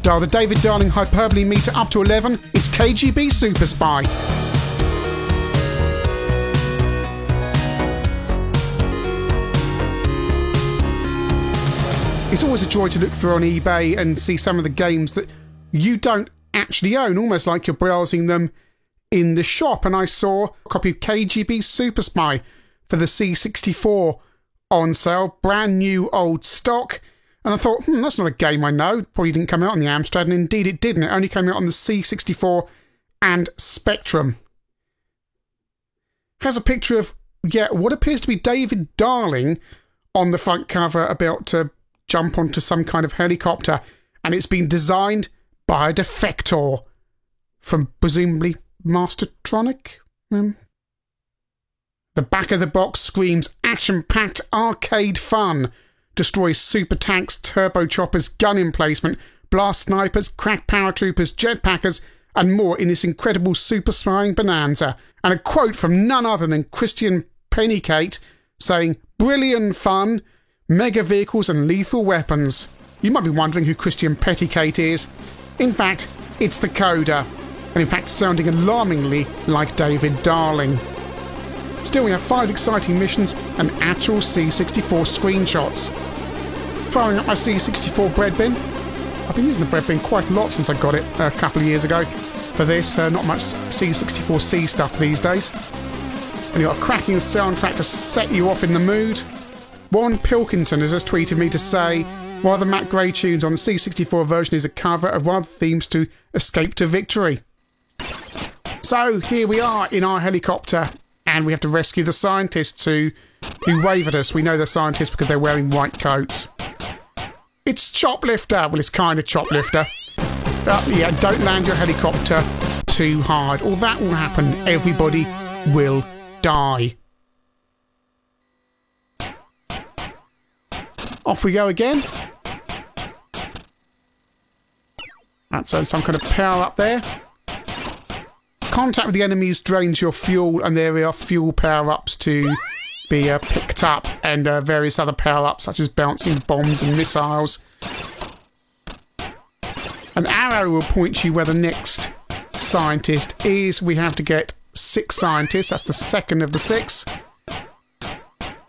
Dial the David Darling hyperbole meter up to 11. It's KGB Super Spy. It's always a joy to look through on eBay and see some of the games that you don't actually own, almost like you're browsing them in the shop. And I saw a copy of KGB Super Spy for the C64 on sale, brand new old stock. And I thought, that's not a game I know. Probably didn't come out on the Amstrad, and indeed it didn't. It only came out on the C64 and Spectrum. Has a picture of, what appears to be David Darling on the front cover, about to jump onto some kind of helicopter, and it's been designed by a defector from presumably Mastertronic. The back of the box screams action-packed arcade fun. Destroys super tanks, turbo choppers, gun emplacement, blast snipers, crack paratroopers, jetpackers, and more in this incredible super spying bonanza. And a quote from none other than Christian Pennicate saying, "Brilliant fun, mega vehicles and lethal weapons." You might be wondering who Christian Petticate is. In fact, it's the coder, and in fact sounding alarmingly like David Darling. Still, we have 5 exciting missions and actual C64 screenshots. Firing up my C64 bread bin. I've been using the bread bin quite a lot since I got it a couple of years ago. For this, not much C64C stuff these days. And you've got a cracking soundtrack to set you off in the mood. Warren Pilkington has just tweeted me to say, one of the Matt Gray tunes on the C64 version is a cover of one of the themes to Escape to Victory. So here we are in our helicopter, and we have to rescue the scientists who wavered us. We know they're scientists because they're wearing white coats. It's Choplifter. Well, it's kind of Choplifter. Don't land your helicopter too hard, or that will happen. Everybody will die. Off we go again. That's some kind of power up there. Contact with the enemies drains your fuel, and there are fuel power-ups to be picked up, and various other power-ups such as bouncing bombs and missiles. An arrow will point you where the next scientist is. We have to get 6 scientists. That's the second of the 6.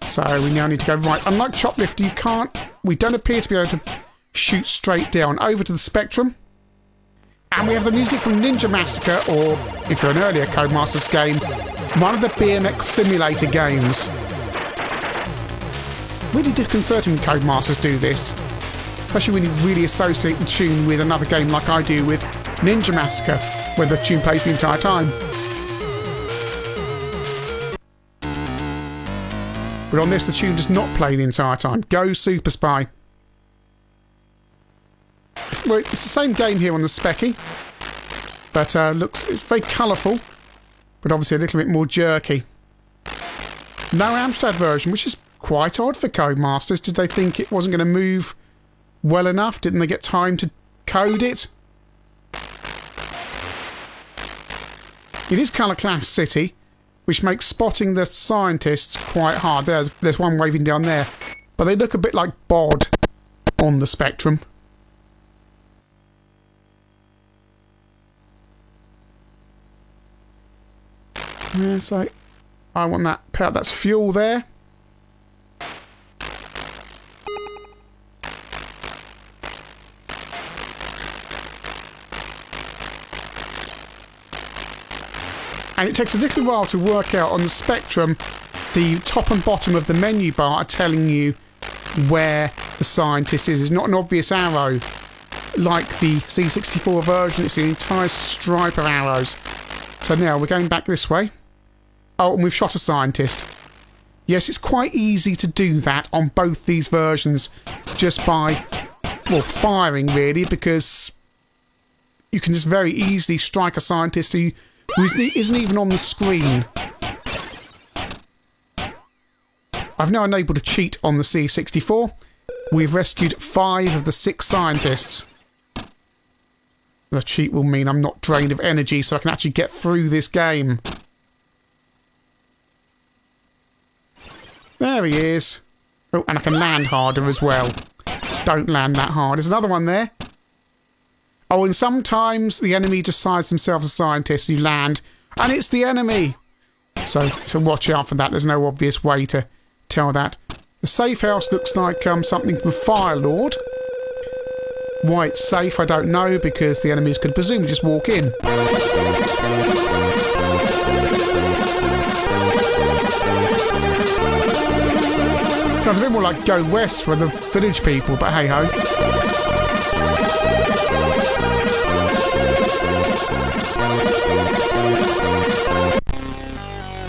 So we now need to go right. Unlike Choplifter, we don't appear to be able to shoot straight down. Over to the Spectrum. And we have the music from Ninja Massacre, or, if you're an earlier Codemasters game, one of the BMX simulator games. Really disconcerting when Codemasters do this. Especially when you really associate the tune with another game like I do with Ninja Massacre, where the tune plays the entire time. But on this, the tune does not play the entire time. Go Super Spy. Well, it's the same game here on the Specky, but it's very colourful, but obviously a little bit more jerky. No Amstrad version, which is quite odd for Codemasters. Did they think it wasn't going to move well enough? Didn't they get time to code it? It is Colour Clash City, which makes spotting the scientists quite hard. There's one waving down there, but they look a bit like Bod on the Spectrum. Yeah, so I want that power. That's fuel there. And it takes a little while to work out on the Spectrum. The top and bottom of the menu bar are telling you where the scientist is. It's not an obvious arrow like the C64 version. It's the entire stripe of arrows. So now we're going back this way. Oh, and we've shot a scientist. Yes, it's quite easy to do that on both these versions just by, firing really, because you can just very easily strike a scientist who isn't even on the screen. I've now enabled a cheat on the C64. We've rescued 5 of the 6 scientists. The cheat will mean I'm not drained of energy, so I can actually get through this game. There he is. Oh, and I can land harder as well. Don't land that hard. There's another one there. Oh, and sometimes the enemy decides themselves a scientist. You land, and it's the enemy. So watch out for that. There's no obvious way to tell that. The safe house looks like something from Fire Lord. Why it's safe, I don't know, because the enemies could presumably just walk in. Sounds a bit more like Go West for the village people, but hey ho.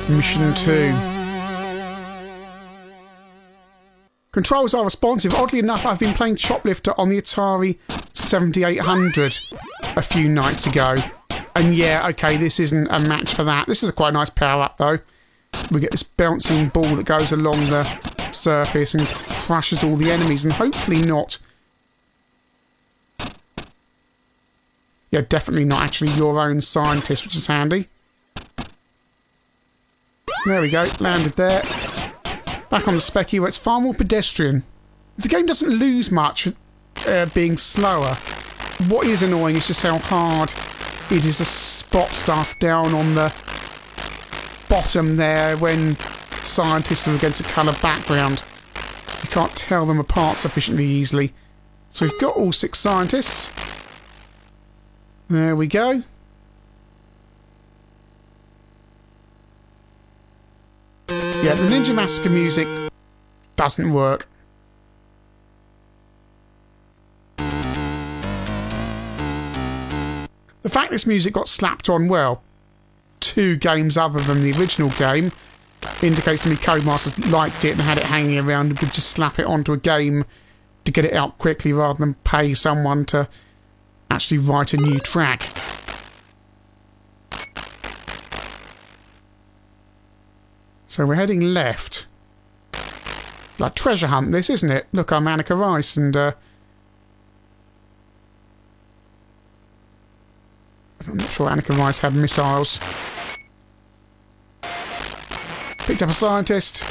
Mission 2. Controls are responsive. Oddly enough, I've been playing Choplifter on the Atari 7800 a few nights ago. And yeah, okay, this isn't a match for that. This is a quite nice power-up, though. We get this bouncing ball that goes along the surface and crushes all the enemies, and hopefully not... Yeah, definitely not actually your own scientist, which is handy. There we go, landed there. Back on the Specky, where it's far more pedestrian. The game doesn't lose much being slower. What is annoying is just how hard it is to spot stuff down on the bottom there when scientists are against a coloured background. You can't tell them apart sufficiently easily. So we've got all 6 scientists. There we go. Yeah, the Ninja Massacre music doesn't work. The fact this music got slapped on, well, 2 games other than the original game, indicates to me Codemasters liked it and had it hanging around and could just slap it onto a game to get it out quickly rather than pay someone to actually write a new track. So we're heading left. Like treasure hunt this, isn't it? Look, I'm Anneka Rice and I'm not sure Anneka Rice had missiles. Picked up a scientist.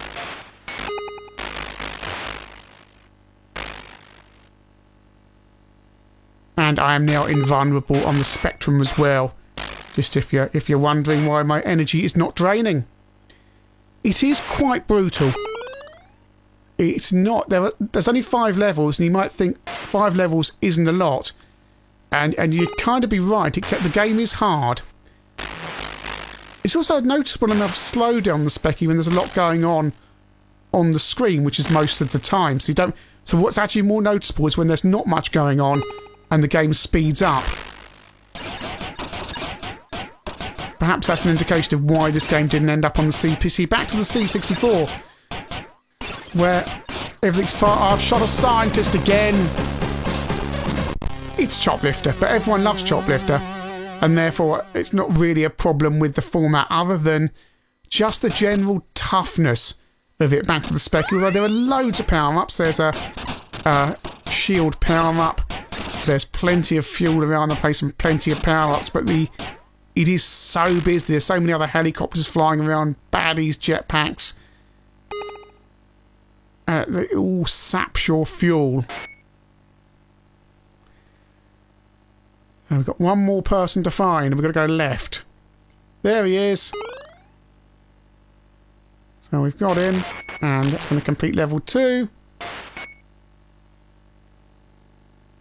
And I am now invulnerable on the spectrum as well. Just if you're wondering why my energy is not draining. It is quite brutal. It's not... There's only 5 levels, and you might think 5 levels isn't a lot. And you'd kind of be right, except the game is hard. It's also a noticeable enough slowdown on the Specky when there's a lot going on the screen, which is most of the time. So you don't... So what's actually more noticeable is when there's not much going on, and the game speeds up. Perhaps that's an indication of why this game didn't end up on the CPC. Back to the C64, where everything's far... I've shot a scientist again. It's Choplifter, but everyone loves Choplifter, and therefore it's not really a problem with the format other than just the general toughness of it. Back to the Specky, although there are loads of power-ups. There's a shield power-up. There's plenty of fuel around the place and plenty of power-ups, but it is so busy. There's so many other helicopters flying around, baddies, jetpacks. They all saps your fuel. And we've got one more person to find, and we've got to go left. There he is. So we've got him, and that's going to complete level 2.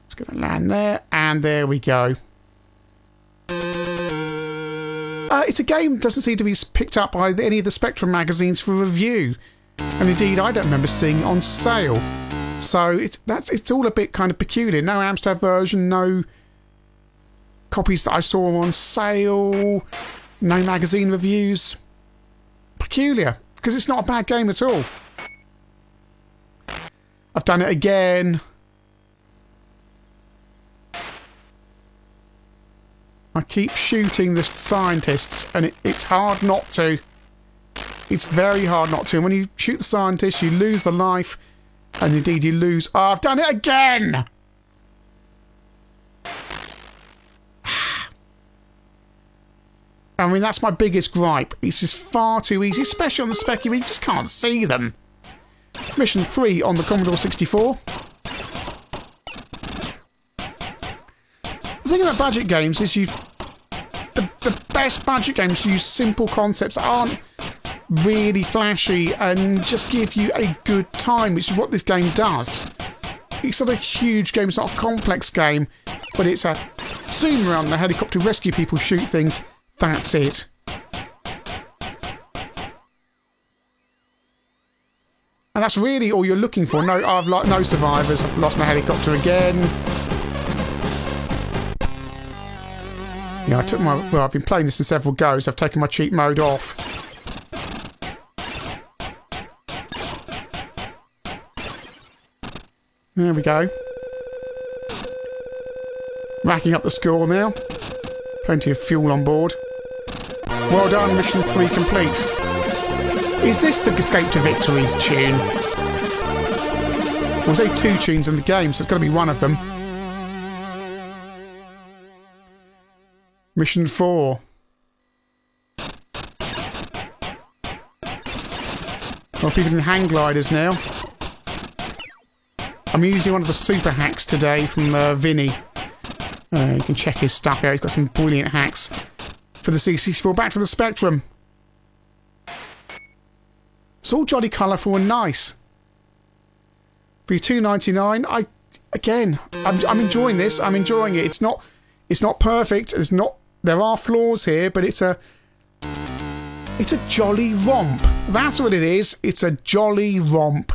It's going to land there, and there we go. It's a game that doesn't seem to be picked up by any of the Spectrum magazines for review. And indeed, I don't remember seeing it on sale. So it's all a bit kind of peculiar. No Amstrad version, no copies that I saw on sale, no magazine reviews. Peculiar, because it's not a bad game at all. I've done it again. I keep shooting the scientists, and it's hard not to. It's very hard not to. And when you shoot the scientists, you lose the life, and indeed you lose... Oh, I've done it again! I mean, that's my biggest gripe. It's just far too easy, especially on the Specky, where you just can't see them. Mission 3 on the Commodore 64. The thing about budget games is the best budget games use simple concepts that aren't really flashy and just give you a good time, which is what this game does. It's not a huge game, it's not a complex game, but it's a zoom around the helicopter, rescue people, shoot things. That's it. And that's really all you're looking for. No, I've no survivors. I've lost my helicopter again. Yeah, I've been playing this in several goes. I've taken my cheat mode off. There we go. Racking up the score now. Plenty of fuel on board. Well done, mission 3 complete. Is this the Escape to Victory tune? Well, there's only 2 tunes in the game, so it's got to be one of them. Mission 4. Well, people in hang gliders now. I'm using one of the super hacks today from Vinny. You can check his stuff out. He's got some brilliant hacks for the C64. Back to the Spectrum. It's all jolly colourful and nice. For your $2.99, I'm enjoying this. I'm enjoying it. It's not perfect. There are flaws here, but it's a jolly romp. That's what it is. It's a jolly romp.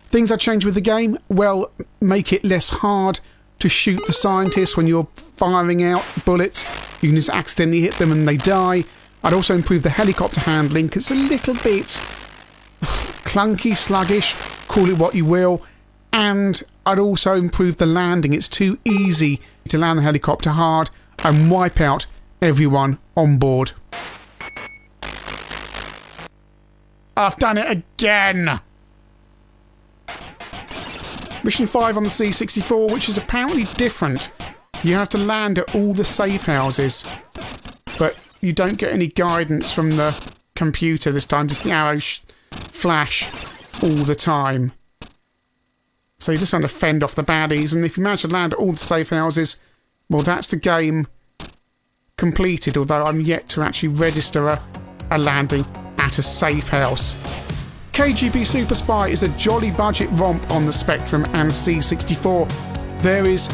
Things I change with the game? Well, make it less hard to shoot the scientists when you're firing out bullets. You can just accidentally hit them and they die. I'd also improve the helicopter handling, because it's a little bit clunky, sluggish, call it what you will. And I'd also improve the landing. It's too easy to land the helicopter hard and wipe out everyone on board. I've done it again! Mission 5 on the C64, which is apparently different. You have to land at all the safe houses, but you don't get any guidance from the computer this time, just the arrows flash all the time. So you're just trying to fend off the baddies, and if you manage to land at all the safe houses, well, that's the game completed, although I'm yet to actually register a landing at a safe house. KGB Super Spy is a jolly budget romp on the Spectrum and C64. There is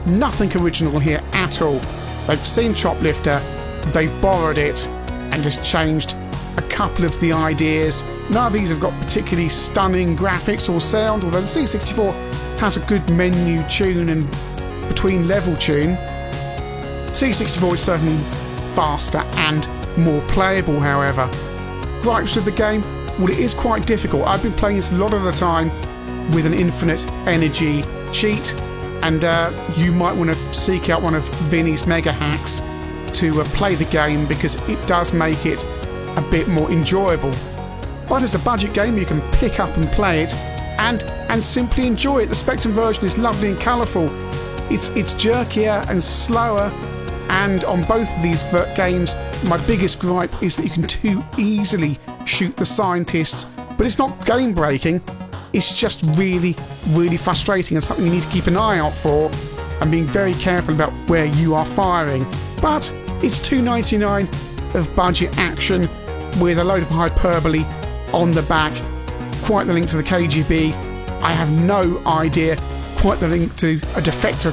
nothing original here at all. They've seen Choplifter, they've borrowed it and just changed a couple of the ideas. None of these have got particularly stunning graphics or sound, although the C64 has a good menu tune and between level tune. C64 is certainly faster and more playable, however. Gripes with the game? Well, it is quite difficult. I've been playing this a lot of the time with an infinite energy cheat, and you might want to seek out one of Vinny's mega hacks to play the game, because it does make it a bit more enjoyable. But as a budget game, you can pick up and play it and simply enjoy it. The Spectrum version is lovely and colourful. It's jerkier and slower, and on both of these games, my biggest gripe is that you can too easily shoot the scientists, but it's not game breaking. It's just really, really frustrating, and something you need to keep an eye out for and being very careful about where you are firing. But it's $2.99 of budget action with a load of hyperbole on the back. Quite the link to the KGB. I have no idea. Quite the link to a defector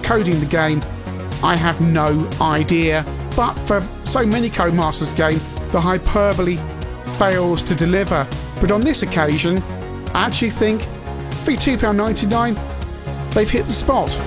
coding the game. I have no idea. But for so many Codemasters games, the hyperbole fails to deliver. But on this occasion, I actually think for £2.99, they've hit the spot.